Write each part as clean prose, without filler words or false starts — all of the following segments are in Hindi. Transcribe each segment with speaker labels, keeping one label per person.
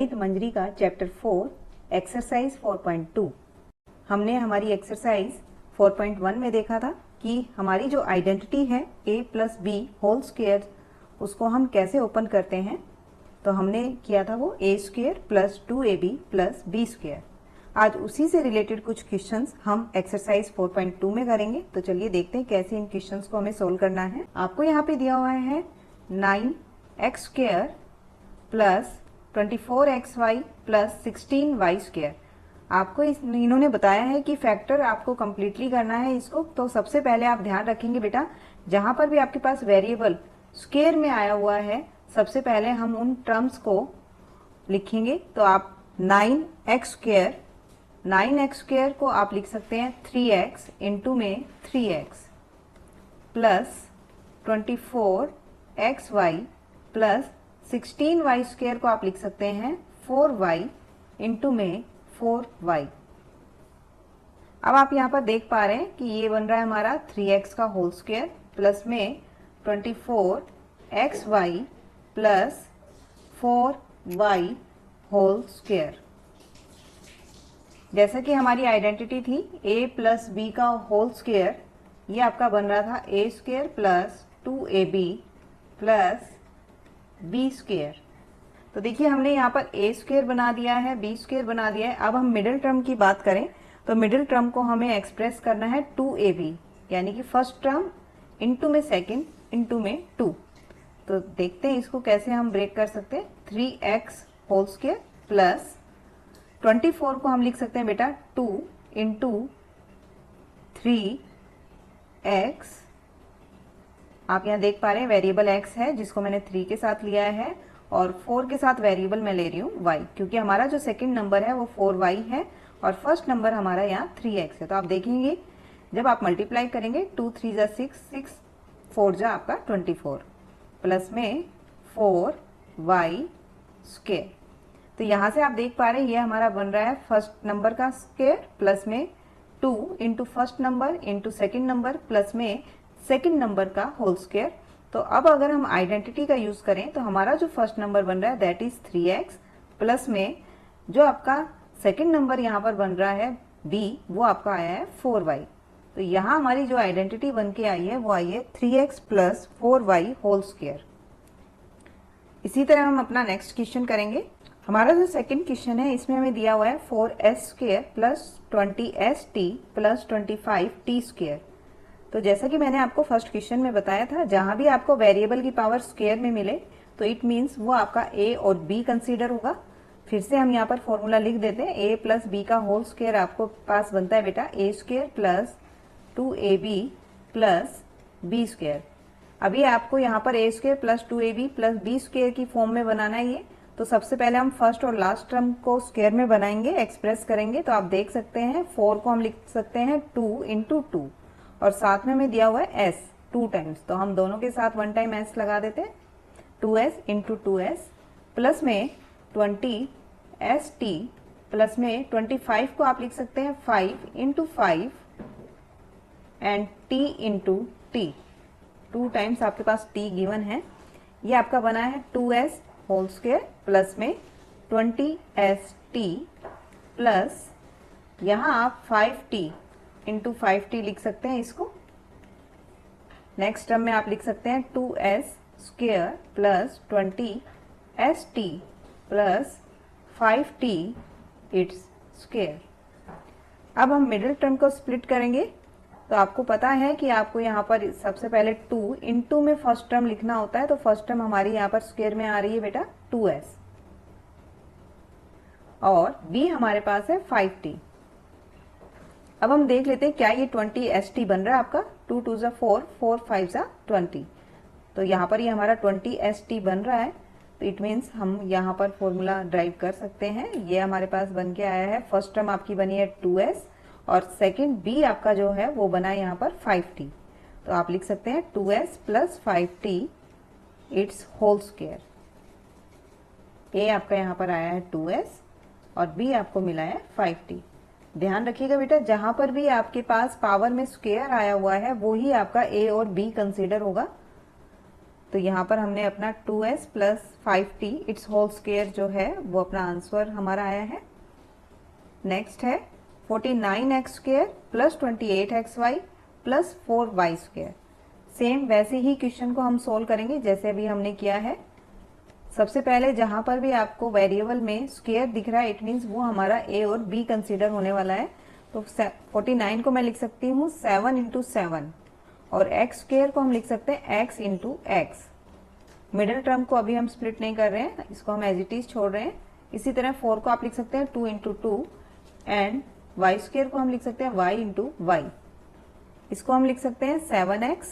Speaker 1: गणित मंजरी का चैप्टर 4 एक्सरसाइज 4.2। हमने हमारी एक्सरसाइज 4.1 में देखा था कि हमारी जो आइडेंटिटी है a plus B whole square उसको हम कैसे ओपन करते हैं। तो हमने किया था वो a square plus 2ab plus B square. आज उसी से रिलेटेड कुछ क्वेश्चंस हम एक्सरसाइज 4.2 में करेंगे। तो चलिए देखते हैं कैसे इन क्वेश्चंस को हमें सोल्व करना है। आपको यहाँ पे दिया हुआ है 9x square plus 24xy plus 16y square. आपको इन्होंने बताया है कि फैक्टर आपको कंप्लीटली करना है इसको। तो सबसे पहले आप ध्यान रखेंगे बेटा, जहां पर भी आपके पास वेरिएबल स्क्वायर में आया हुआ है सबसे पहले हम उन टर्म्स को लिखेंगे। तो आप 9x स्क्वायर को आप लिख सकते हैं 3x इंटू में 3x plus 24xy plus 16y square को आप लिख सकते हैं 4y इंटू में 4y। अब आप यहाँ पर देख पा रहे हैं कि ये बन रहा है हमारा 3x का होल स्क्वायर प्लस में 24xy plus 4y whole square. जैसा कि हमारी आइडेंटिटी थी a प्लस बी का होल स्क्वायर, ये आपका बन रहा था a square plus 2ab plus B square. तो देखिए हमने यहाँ पर a स्क्वायर बना दिया है, b स्क्वायर बना दिया है। अब हम मिडिल टर्म की बात करें तो मिडिल टर्म को हमें एक्सप्रेस करना है 2ab, यानी कि फर्स्ट टर्म इंटू में सेकंड इंटू में 2। तो देखते हैं इसको कैसे हम ब्रेक कर सकते हैं। 3x होल स्क्वायर प्लस 24 को हम लिख सकते हैं बेटा 2 इंटू 3x। आप यहाँ देख पा रहे हैं वेरिएबल x है जिसको मैंने 3 के साथ लिया है और 4 के साथ वेरिएबल मैं ले रही हूँ y, क्योंकि हमारा जो सेकंड नंबर है वो 4y है और फर्स्ट नंबर हमारा यहाँ 3x है। तो आप देखेंगे जब आप मल्टीप्लाई करेंगे 2 3 जा 6, 6 4 जा आपका 24 प्लस में 4y स्क्वायर। तो यहाँ से आप देख पा रहे हैं ये हमारा बन रहा है फर्स्ट नंबर का स्क्वायर प्लस में 2 into first number into second number plus में सेकेंड नंबर का होल स्क्वायर। तो अब अगर हम आइडेंटिटी का यूज करें तो हमारा जो फर्स्ट नंबर बन रहा है दैट इज 3x प्लस में जो आपका सेकेंड नंबर यहाँ पर बन रहा है b, वो आपका आया है 4y। तो यहाँ हमारी जो आइडेंटिटी बन के आई है वो आई है 3x plus 4y whole square. इसी तरह हम अपना नेक्स्ट क्वेश्चन करेंगे। हमारा जो सेकंड क्वेश्चन है इसमें हमें दिया हुआ है 4s square plus 20st plus 25t square. तो जैसा कि मैंने आपको फर्स्ट क्वेश्चन में बताया था, जहां भी आपको वेरिएबल की पावर स्क्वायर में मिले तो इट मीन्स वो आपका a और b कंसीडर होगा। फिर से हम यहाँ पर फॉर्मूला लिख देते हैं। a प्लस बी का होल स्क्वायर आपको पास बनता है बेटा a square plus 2ab plus B square. अभी आपको यहाँ पर a square plus 2ab plus B square की फॉर्म में बनाना है ये। तो सबसे पहले हम फर्स्ट और लास्ट टर्म को स्क्वायर में बनाएंगे, एक्सप्रेस करेंगे। तो आप देख सकते हैं 4 को हम लिख सकते हैं 2 इंटू 2 और साथ में हमें दिया हुआ है s 2 टाइम्स। तो हम दोनों के साथ 1 टाइम s लगा देते हैं, 2s इंटू 2s प्लस में 20st प्लस में 25 को आप लिख सकते हैं 5 into 5 and t into t। 2 times आपके पास t गिवन है। ये आपका बना है 2s होल स्क्वायर प्लस में 20st प्लस यहाँ आप 5t इंटू 5t लिख सकते हैं इसको। नेक्स्ट टर्म में आप लिख सकते हैं 2s square plus 20st plus 5t its square. अब हम मिडिल टर्म को स्प्लिट करेंगे। तो आपको पता है कि आपको यहाँ पर सबसे पहले 2 इंटू में फर्स्ट टर्म लिखना होता है। तो फर्स्ट टर्म हमारी यहाँ पर स्क्वायर में आ रही है बेटा 2s और b हमारे पास है 5t। अब हम देख लेते हैं क्या ये 20st बन रहा है आपका। 2 2 जा 4, 4 5 जा 20। तो यहाँ पर ये हमारा 20st बन रहा है। तो इट मीन्स हम यहाँ पर फॉर्मूला ड्राइव कर सकते हैं। ये हमारे पास बन के आया है। फर्स्ट टर्म आपकी बनी है 2s और सेकेंड b आपका जो है वो बना है यहाँ पर 5t। तो आप लिख सकते हैं 2s plus 5t it's whole square. a आपका यहाँ पर आया है 2s और b आपको मिला है 5t। ध्यान रखिएगा बेटा, जहां पर भी आपके पास पावर में स्क्वायर आया हुआ है वो ही आपका a और b कंसीडर होगा। तो यहाँ पर हमने अपना 2s plus 5t it's whole square जो है वो अपना आंसर हमारा आया है। नेक्स्ट है 49x square plus 28xy plus 4y square. Same वैसे ही क्वेश्चन को हम सोल्व करेंगे जैसे अभी हमने किया है। सबसे पहले जहां पर भी आपको वेरिएबल में स्क्वायर दिख रहा है इट मीन्स वो हमारा a और b कंसीडर होने वाला है। तो 49 को मैं लिख सकती हूँ 7 इंटू 7 और x स्क्वायर को हम लिख सकते हैं x into x. Middle term को अभी हम स्प्लिट नहीं कर रहे हैं, इसको हम एज इट इज छोड़ रहे हैं। इसी तरह 4 को आप लिख सकते हैं 2 इंटू 2 एंड y स्क्वायर को हम लिख सकते हैं y इंटू वाई। इसको हम लिख सकते हैं 7x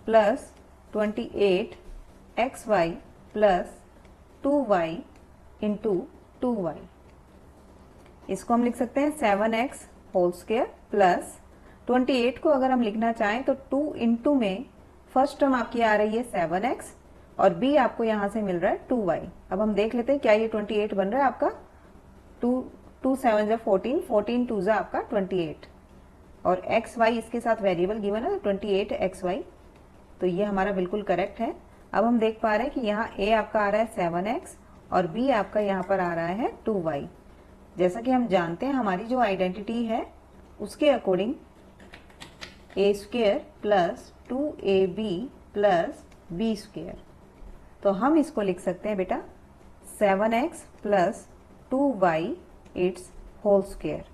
Speaker 1: plus 28xy plus 2y into 2y। इसको हम लिख सकते हैं 7x होल स्क्वायर प्लस 28 को अगर हम लिखना चाहें तो 2 इंटू में फर्स्ट टर्म आपकी आ रही है 7x और b आपको यहां से मिल रहा है 2y। अब हम देख लेते हैं क्या ये 28 बन रहा है आपका। 2 7 14, 14 2 आपका 28 और xy इसके साथ वेरिएबल गिवन है 28xy। तो ये हमारा बिल्कुल करेक्ट है। अब हम देख पा रहे हैं कि यहाँ a आपका आ रहा है 7x और b आपका यहाँ पर आ रहा है 2y। जैसा कि हम जानते हैं हमारी जो आइडेंटिटी है उसके according a square plus 2ab plus b square. तो हम इसको लिख सकते हैं बेटा 7x plus 2y it's whole square.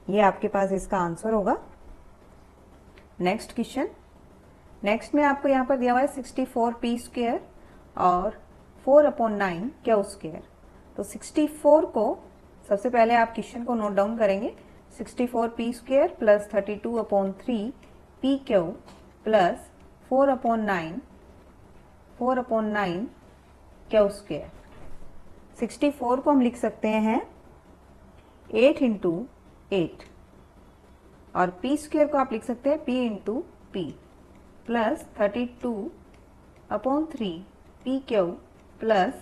Speaker 1: ये आपके पास इसका आंसर होगा। Next question. नेक्स्ट में आपको यहाँ पर दिया हुआ है 64p स्क्वायर और 4/9 क्यू स्क्वायर। तो 64 को सबसे पहले आप क्वेश्चन को नोट डाउन करेंगे। 64p square plus 32/3 p Q plus 4/9 Q square. 64 को हम लिख सकते हैं 8 इंटू 8 और p स्क्वायर को आप लिख सकते हैं p into p plus 32/3 p Q plus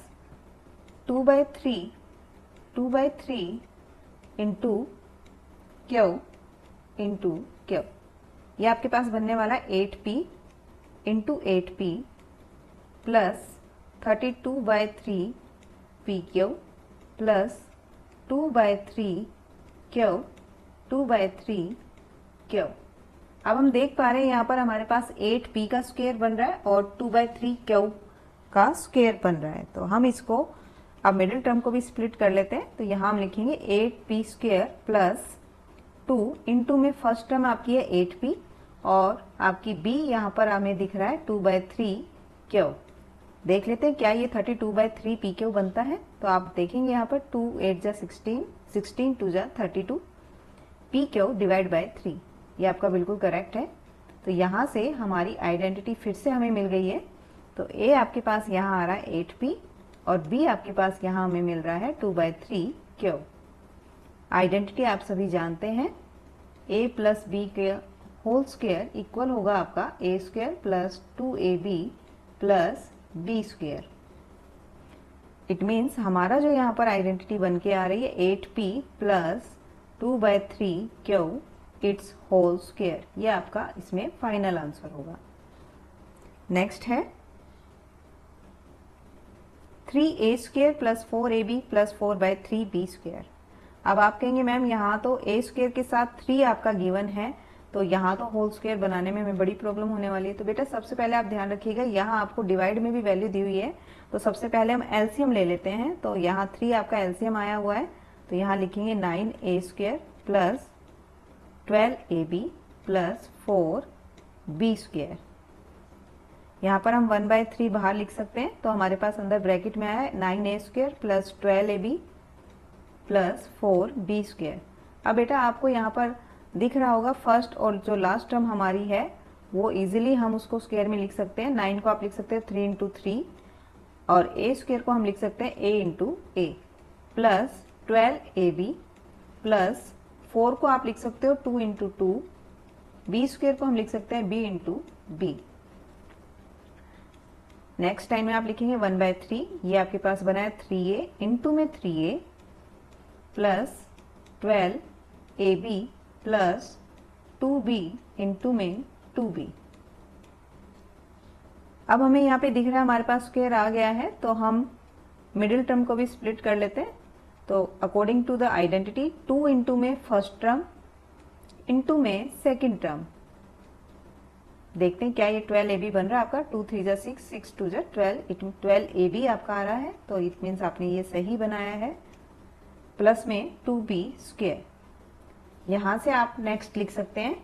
Speaker 1: 2/3 into Q into Q. ये आपके पास बनने वाला 8p into 8p plus 32/3 p Q plus 2/3 Q 2/3 Q. अब हम देख पा रहे हैं यहाँ पर हमारे पास 8p का स्क्वायर बन रहा है और 2/3 क्यू का स्क्वायर बन रहा है। तो हम इसको अब मिडिल टर्म को भी स्प्लिट कर लेते हैं। तो यहाँ हम लिखेंगे 8p स्क्वायर प्लस 2 इंटू में फर्स्ट टर्म आपकी है 8p और आपकी b यहाँ पर हमें दिख रहा है 2/3 क्यू। देख लेते हैं क्या ये 32/3 p क्यू बनता है। तो आप देखेंगे यहाँ पर 2 8 जा 16, 16 2 जा 32 p क्यू डिवाइड बाय 3। ये आपका बिल्कुल करेक्ट है। तो यहाँ से हमारी आइडेंटिटी फिर से हमें मिल गई है। तो a आपके पास यहाँ आ रहा है 8p और b आपके पास यहाँ हमें मिल रहा है 2/3 क्यू। आइडेंटिटी आप सभी जानते हैं a प्लस b के होल स्क्वायर इक्वल होगा आपका a square plus 2ab plus b square. It means हमारा जो यहाँ पर आइडेंटिटी बन के आ रही है 8p plus 2/3 Q it's whole square. ये आपका इसमें फाइनल आंसर होगा। नेक्स्ट है 3a square plus 4ab plus 4/3b square. अब आप कहेंगे मैम यहाँ तो a स्क्वायर के साथ 3 आपका गिवन है तो यहाँ तो होल स्क्वायर बनाने में हमें बड़ी प्रॉब्लम होने वाली है। तो बेटा सबसे पहले आप ध्यान रखिएगा यहाँ आपको डिवाइड में भी वैल्यू दी हुई है। तो सबसे पहले हम एलसीएम ले लेते हैं। तो यहाँ 3 आपका एलसीएम आया हुआ है तो यहाँ लिखेंगे 9a square plus 12ab plus 4b square. यहाँ पर हम 1/3 बाहर लिख सकते हैं तो हमारे पास अंदर ब्रैकेट में आया है 9a square plus 12ab plus 4b square. अब बेटा आपको यहाँ पर दिख रहा होगा फर्स्ट और जो लास्ट टर्म हमारी है वो इजीली हम उसको स्क्वायर में लिख सकते हैं। 9 को आप लिख सकते हैं 3 इंटू 3 और a स्क्वायर को हम लिख सकते हैं a into a plus 12ab plus 4 को आप लिख सकते हो 2 इंटू 2, b स्क्वायर को हम लिख सकते हैं b into b। Next time में आप लिखेंगे 1/3। ये आपके पास बना है 3a इंटू में 3a plus 12ab plus 2b into में 2b। अब हमें यहाँ पे दिख रहा है हमारे पास स्क्वायर आ गया है, तो हम मिडिल टर्म को भी स्प्लिट कर लेते हैं। तो according to the identity 2 into में फर्स्ट टर्म इंटू में सेकेंड टर्म, देखते हैं क्या ये 12ab बन रहा है आपका। 2 3 जा 6, 6 2 जा 12, इट 12ab आपका आ रहा है, तो इट मीन्स आपने ये सही बनाया है। प्लस में 2b स्क्वायर, यहाँ से आप नेक्स्ट लिख सकते हैं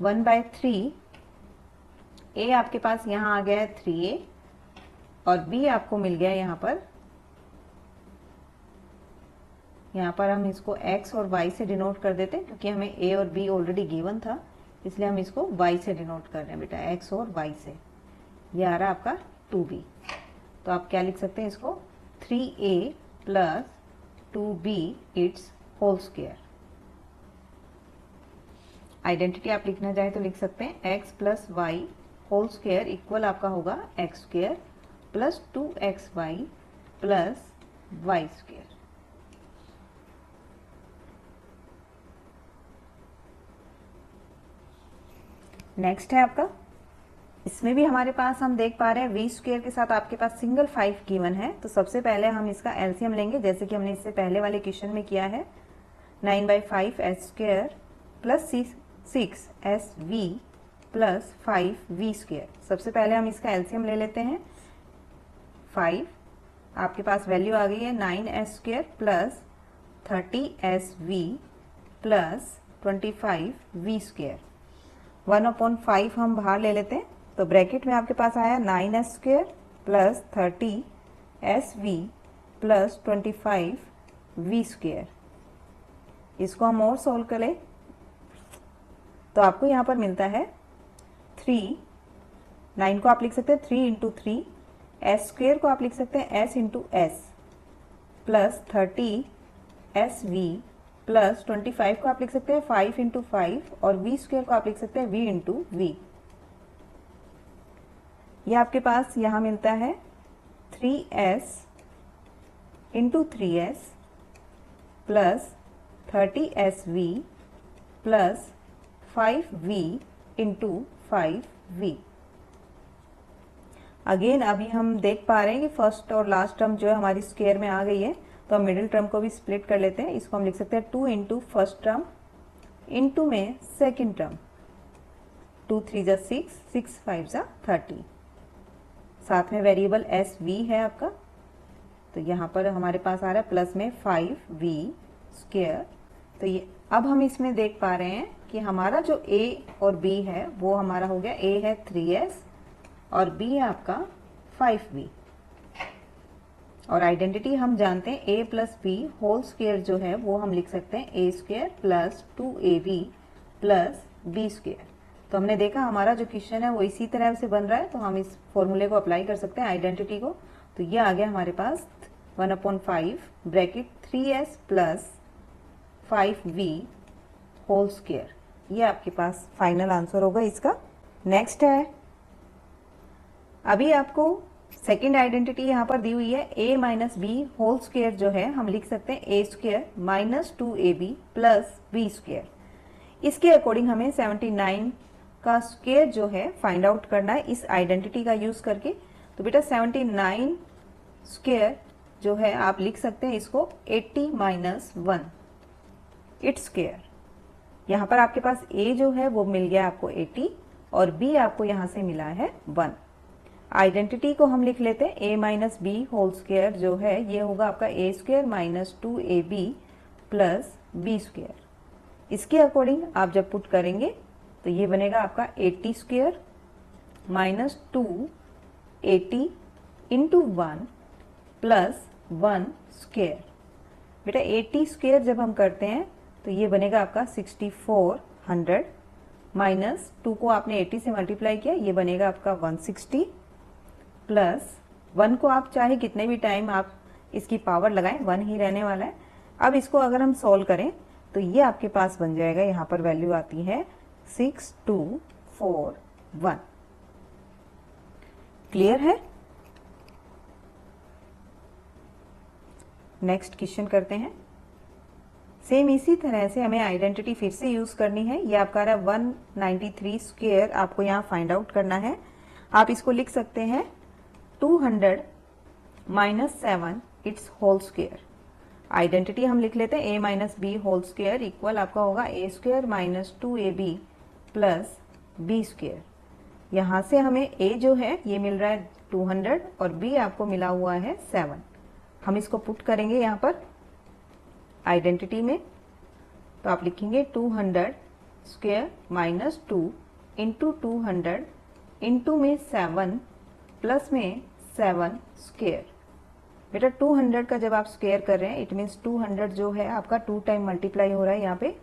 Speaker 1: 1/3, a आपके पास यहाँ आ गया है 3a और b आपको मिल गया यहाँ पर हम इसको x और y से डिनोट कर देते हैं, क्योंकि हमें a और b ऑलरेडी गिवन था, इसलिए हम इसको y से डिनोट कर रहे हैं बेटा, x और y से। ये आ रहा है आपका 2b, तो आप क्या लिख सकते हैं इसको 3a plus 2b it's whole square. Identity आप लिखना चाहे तो लिख सकते हैं x plus Y whole square equal आपका होगा X square plus 2xy plus Y square. Next है आपका, इसमें भी हमारे पास हम देख पा रहे हैं वी स्क्वायर के साथ आपके पास सिंगल 5 गिवन है। तो सबसे पहले हम इसका एलसीएम लेंगे, जैसे कि हमने इससे पहले वाले क्वेश्चन में किया है। 9/5 S square plus 6 S V plus 5 V square. सबसे पहले हम इसका एलसीएम ले लेते हैं। 5 आपके पास वैल्यू आ गई है 9s square plus 30sv plus 25v square. 1/5 हम बाहर ले लेते हैं, तो ब्रैकेट में आपके पास आया 9s square plus 30sv plus 25v square. इसको हम और सोल्व करें तो आपको यहाँ पर मिलता है 9 को आप लिख सकते हैं 3 इंटू 3, एस स्क्वेयर को आप लिख सकते हैं s into S plus 30sv plus 25 को आप लिख सकते हैं 5 इंटू 5 और v स्क्वेयर को आप लिख सकते हैं v इंटू वी। यह आपके पास यहाँ मिलता है 3s into 3s plus 30sv plus 5v into 5v। Again अभी हम देख पा रहे हैं कि फर्स्ट और लास्ट टर्म जो है हमारी स्क्वायर में आ गई है, तो हम मिडिल टर्म को भी स्प्लिट कर लेते हैं। इसको हम लिख सकते हैं 2 इंटू फर्स्ट टर्म इंटू में सेकेंड टर्म। 2 3 जा 6, 6 5 जा 30। साथ में वेरिएबल एस वी है आपका, तो यहाँ पर हमारे पास आ रहा है प्लस में 5v स्क्वायर। तो ये अब हम इसमें देख पा रहे हैं कि हमारा जो a और b है वो हमारा हो गया, a है 3s और b है आपका 5v। और आइडेंटिटी हम जानते हैं a plus b whole square जो है वो हम लिख सकते हैं a square plus 2ab plus b square. तो हमने देखा हमारा जो क्वेश्चन है वो इसी तरह से बन रहा है, तो हम इस फॉर्मूले को अप्लाई कर सकते हैं आइडेंटिटी को। तो ये आ गया हमारे पास 1/5 bracket 3s plus 5v whole square. ये आपके पास फाइनल आंसर होगा इसका। नेक्स्ट है, अभी आपको सेकेंड आइडेंटिटी यहाँ पर दी हुई है a minus B whole square जो है हम लिख सकते हैं a square minus 2ab plus b square. इसके अकॉर्डिंग हमें 79 का स्क्वायर जो है फाइंड आउट करना है इस आइडेंटिटी का यूज करके। तो बेटा 79 स्क्वायर जो है आप लिख सकते हैं इसको 80 माइनस 1 इट्स स्क्वायर। यहाँ पर आपके पास a जो है वो मिल गया आपको 80 और b आपको यहाँ से मिला है 1। आइडेंटिटी को हम लिख लेते हैं a minus B whole square जो है ये होगा आपका a square minus 2ab plus b square. इसके अकॉर्डिंग आप जब पुट करेंगे तो ये बनेगा आपका 80 square minus 280 into 1 plus 1 square. बेटा 80 स्क्वायर जब हम करते हैं तो ये बनेगा आपका 6400 माइनस 2 को आपने 80 से मल्टीप्लाई किया, ये बनेगा आपका 160 प्लस 1 को आप चाहे कितने भी टाइम आप इसकी पावर लगाएं 1 ही रहने वाला है। अब इसको अगर हम सॉल्व करें तो ये आपके पास बन जाएगा, यहाँ पर वैल्यू आती है 6241। क्लियर है? नेक्स्ट क्वेश्चन करते हैं। सेम इसी तरह से हमें आइडेंटिटी फिर से यूज करनी है। ये आपका रहा 193 स्क्वायर आपको यहाँ फाइंड आउट करना है। आप इसको लिख सकते हैं 200 minus 7 it's whole square. Identity हम लिख लेते हैं a minus B whole square equal आपका होगा a square minus 2ab plus b square. यहाँ से हमें a जो है ये मिल रहा है 200 और b आपको मिला हुआ है 7। हम इसको पुट करेंगे यहाँ पर आइडेंटिटी में, तो आप लिखेंगे 200 स्क्वायर माइनस 2 इंटू 200 इंटू में 7 प्लस में 7 स्क्वायर। बेटा 200 का जब आप स्क्वायर कर रहे हैं इट मीन्स 200 जो है आपका 2 टाइम मल्टीप्लाई हो रहा है यहाँ पे।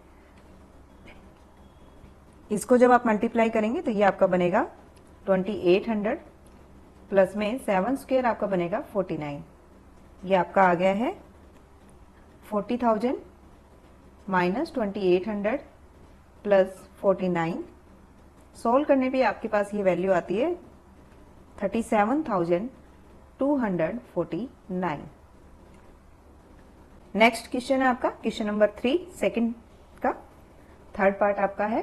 Speaker 1: इसको जब आप मल्टीप्लाई करेंगे तो ये आपका बनेगा 2800 प्लस में 7 स्क्वायर आपका बनेगा 49। ये आपका आ गया है 40,000 माइनस 2800 प्लस 49। सॉल्व करने पे आपके पास ये वैल्यू आती है 37,249। नेक्स्ट क्वेश्चन है आपका क्वेश्चन नंबर 3 सेकंड का थर्ड पार्ट आपका है।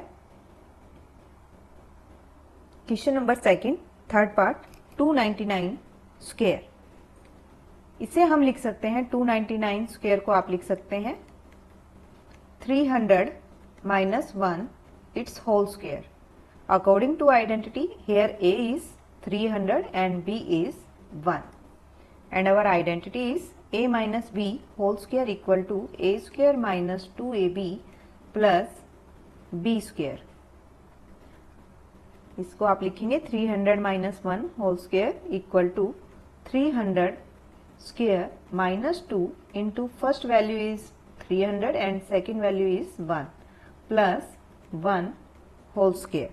Speaker 1: Question number second third part 299 square. इसे हम लिख सकते हैं 299 स्क्वायर को आप लिख सकते हैं 300 minus 1 its whole square. According to identity, here a is 300 and b is 1. And our identity is a minus b whole square equal to a square minus 2ab plus b square. इसको आप लिखेंगे 300 minus 1 whole square equal to 300 square minus 2 into first value is 300 and second value is 1 plus 1 whole square.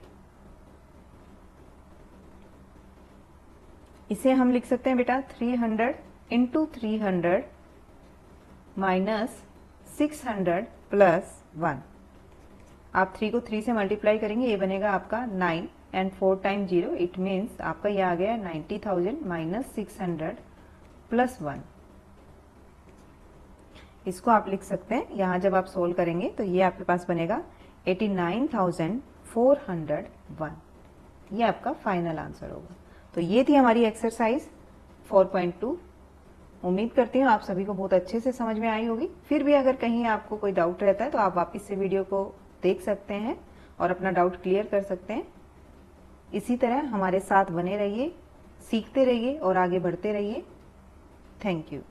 Speaker 1: इसे हम लिख सकते हैं बेटा 300 इंटू 300 माइनस 600 प्लस 1। आप 3 को 3 से मल्टीप्लाई करेंगे ये बनेगा आपका 9 एंड 4 टाइम 0 इट मीन्स आपका ये आ गया 90,000 माइनस 600 प्लस 1। इसको आप लिख सकते हैं यहाँ जब आप सोल्व करेंगे तो ये आपके पास बनेगा 89,401। ये आपका फाइनल आंसर होगा। तो ये थी हमारी एक्सरसाइज 4.2। उम्मीद करती हूँ आप सभी को बहुत अच्छे से समझ में आई होगी। फिर भी अगर कहीं आपको कोई डाउट रहता है तो आप वापस से वीडियो को देख सकते हैं और अपना डाउट क्लियर कर सकते हैं। इसी तरह हमारे साथ बने रहिए, सीखते रहिए और आगे बढ़ते रहिए। Thank you.